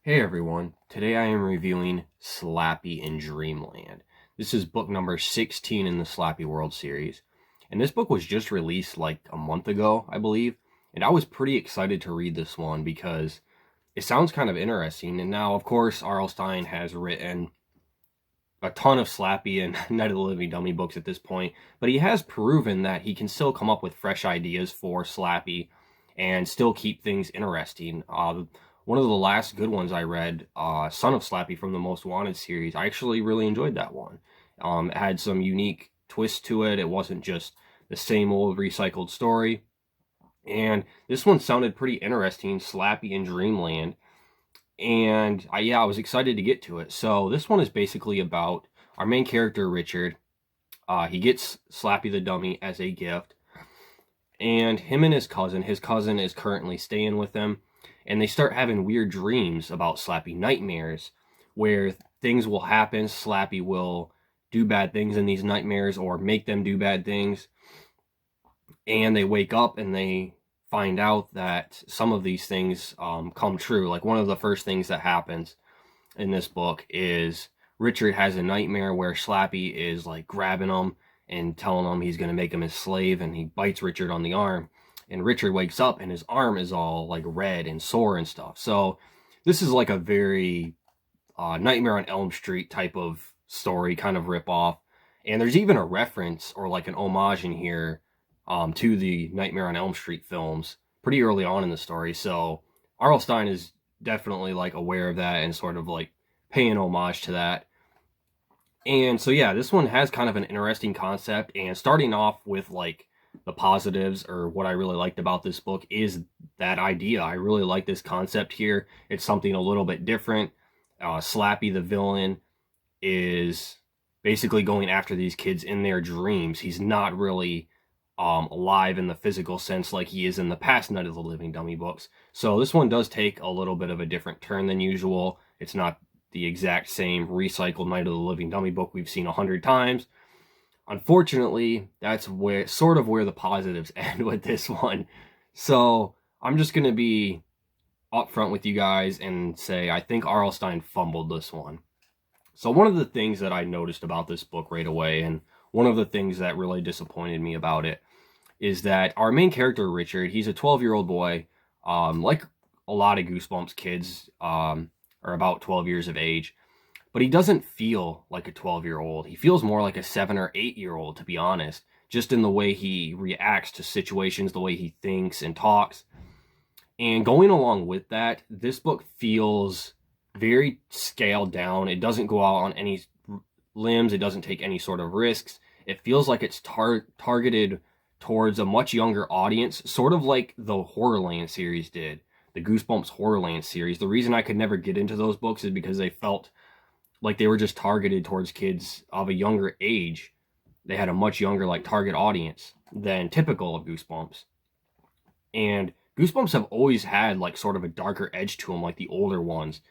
Hey everyone, today I am reviewing Slappy in Dreamland. This is book number 16 in the SlappyWorld series, and this book was just released like a month ago, I believe, and I was pretty excited to read this one because it sounds kind of interesting, and now, of course, R.L. Stine has written a ton of Slappy and Night of the Living Dummy books at this point, but he has proven that he can still come up with fresh ideas for Slappy and still keep things interesting. One of the last good ones I read, Son of Slappy from the Most Wanted series, I actually really enjoyed that one. It had some unique twists to it. It wasn't just the same old recycled story. And this one sounded pretty interesting, Slappy in Dreamland. And I was excited to get to it. So this one is basically about our main character, Richard. He gets Slappy the dummy as a gift. And him and his cousin is currently staying with him. And they start having weird dreams about Slappy, nightmares, where things will happen. Slappy will do bad things in these nightmares or make them do bad things. And they wake up and they find out that some of these things come true. Like one of the first things that happens in this book is Richard has a nightmare where Slappy is like grabbing him and telling him he's going to make him his slave, and he bites Richard on the arm. And Richard wakes up and his arm is all like red and sore and stuff. So this is like a very Nightmare on Elm Street type of story, kind of rip off. And there's even a reference or like an homage in here to the Nightmare on Elm Street films pretty early on in the story. So R.L. Stine is definitely like aware of that and sort of like paying homage to that. And so yeah, this one has kind of an interesting concept, and starting off with like the positives or what I really liked about this book is that idea. I really like this concept here. It's something a little bit different. Slappy the villain is basically going after these kids in their dreams. He's not really alive in the physical sense like he is in the past Night of the Living Dummy books. So this one does take a little bit of a different turn than usual. It's not the exact same recycled Night of the Living Dummy book we've seen 100 times. Unfortunately, that's where the positives end with this one. So I'm just going to be upfront with you guys and say I think R.L. Stine fumbled this one. So one of the things that I noticed about this book right away, and one of the things that really disappointed me about it, is that our main character, Richard, he's a 12-year-old boy, like a lot of Goosebumps kids are about 12 years of age. But he doesn't feel like a 12-year-old. He feels more like a 7 or 8-year-old, to be honest, just in the way he reacts to situations, the way he thinks and talks. And going along with that, this book feels very scaled down. It doesn't go out on any limbs. It doesn't take any sort of risks. It feels like it's targeted towards a much younger audience, sort of like the Horrorland series did, the Goosebumps Horrorland series. The reason I could never get into those books is because they felt like they were just targeted towards kids of a younger age. They had a much younger like target audience than typical of Goosebumps. And Goosebumps have always had like sort of a darker edge to them, like the older ones,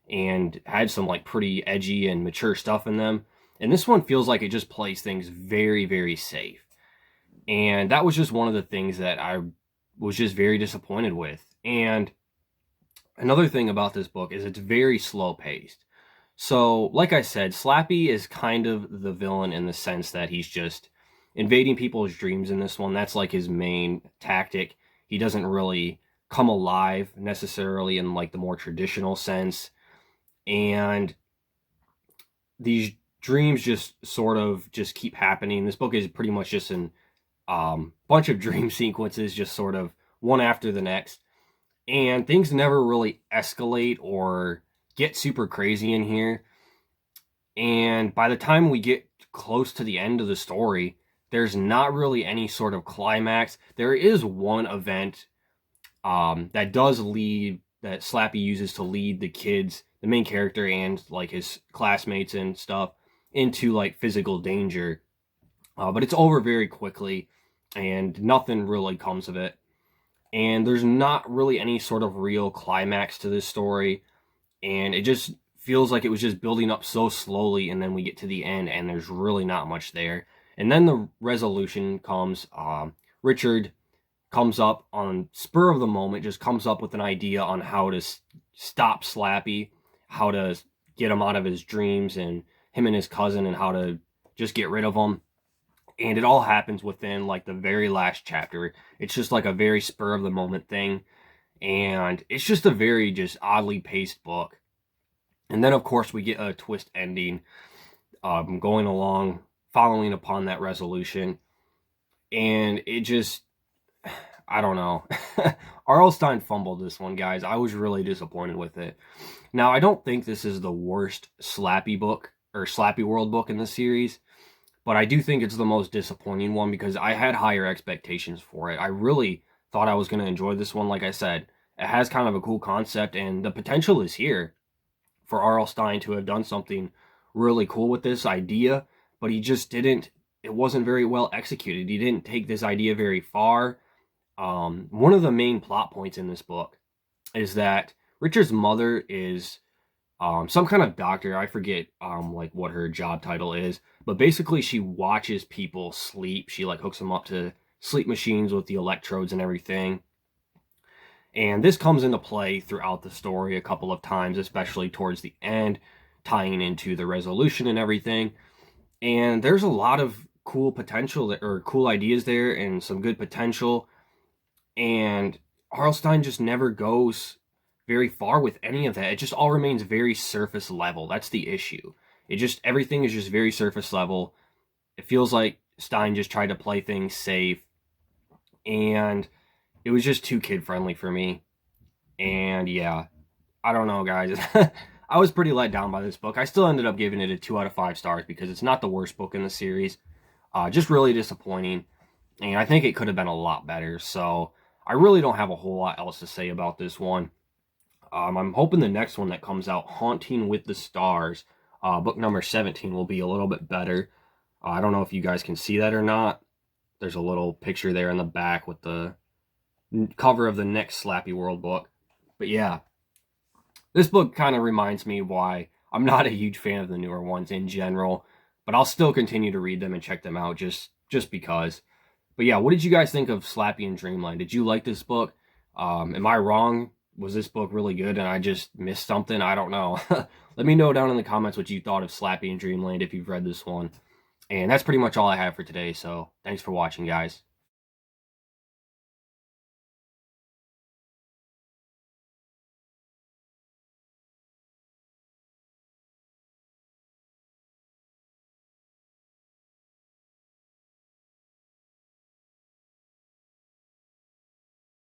and had some like pretty edgy and mature stuff in them. And this one feels like it just plays things very, very safe. And that was just one of the things that I was just very disappointed with. And another thing about this book is it's very slow paced. So, like I said, Slappy is kind of the villain in the sense that he's just invading people's dreams in this one. That's like his main tactic. He doesn't really come alive necessarily in like the more traditional sense. And these dreams just sort of just keep happening. This book is pretty much just an bunch of dream sequences, just sort of one after the next. And things never really escalate or get super crazy in here. And by the time we get close to the end of the story, there's not really any sort of climax. There is one event that Slappy uses to lead the kids, the main character and like his classmates and stuff, into like physical danger. But it's over very quickly and nothing really comes of it. And there's not really any sort of real climax to this story. And it just feels like it was just building up so slowly, and then we get to the end, and there's really not much there. And then the resolution comes. Richard comes up on spur of the moment, just comes up with an idea on how to stop Slappy, how to get him out of his dreams, and him and his cousin, and how to just get rid of him. And it all happens within like the very last chapter. It's just like a very spur of the moment thing. And it's just a very just oddly paced book. And then of course we get a twist ending, going along, following upon that resolution. And it just, I don't know. R.L. Stine fumbled this one, guys. I was really disappointed with it. Now, I don't think this is the worst Slappy book or SlappyWorld book in the series, but I do think it's the most disappointing one because I had higher expectations for it. I really thought I was going to enjoy this one. Like I said, it has kind of a cool concept, and the potential is here for R.L. Stine to have done something really cool with this idea, but he just didn't. It wasn't very well executed. He didn't take this idea very far. One of the main plot points in this book is that Richard's mother is some kind of doctor. I forget like what her job title is, but basically she watches people sleep. She like hooks them up to sleep machines with the electrodes and everything. And this comes into play throughout the story a couple of times, especially towards the end, tying into the resolution and everything. And there's a lot of cool potential or cool ideas there and some good potential. And R.L. Stine just never goes very far with any of that. It just all remains very surface level. That's the issue. Everything is just very surface level. It feels like Stine just tried to play things safe, and it was just too kid friendly for me. And yeah, I don't know, guys. I was pretty let down by this book. I still ended up giving it a 2 out of 5 stars because it's not the worst book in the series. Just really disappointing, and I think it could have been a lot better. So I really don't have a whole lot else to say about this one. I'm hoping the next one that comes out, Haunting with the Stars, book number 17, will be a little bit better. I don't know if you guys can see that or not. There's a little picture there in the back with the cover of the next SlappyWorld book. But yeah, this book kind of reminds me why I'm not a huge fan of the newer ones in general, but I'll still continue to read them and check them out just because. But yeah, what did you guys think of Slappy and Dreamland? Did you like this book? Am I wrong? Was this book really good and I just missed something? I don't know. Let me know down in the comments what you thought of Slappy and Dreamland if you've read this one. And that's pretty much all I have for today, so thanks for watching, guys.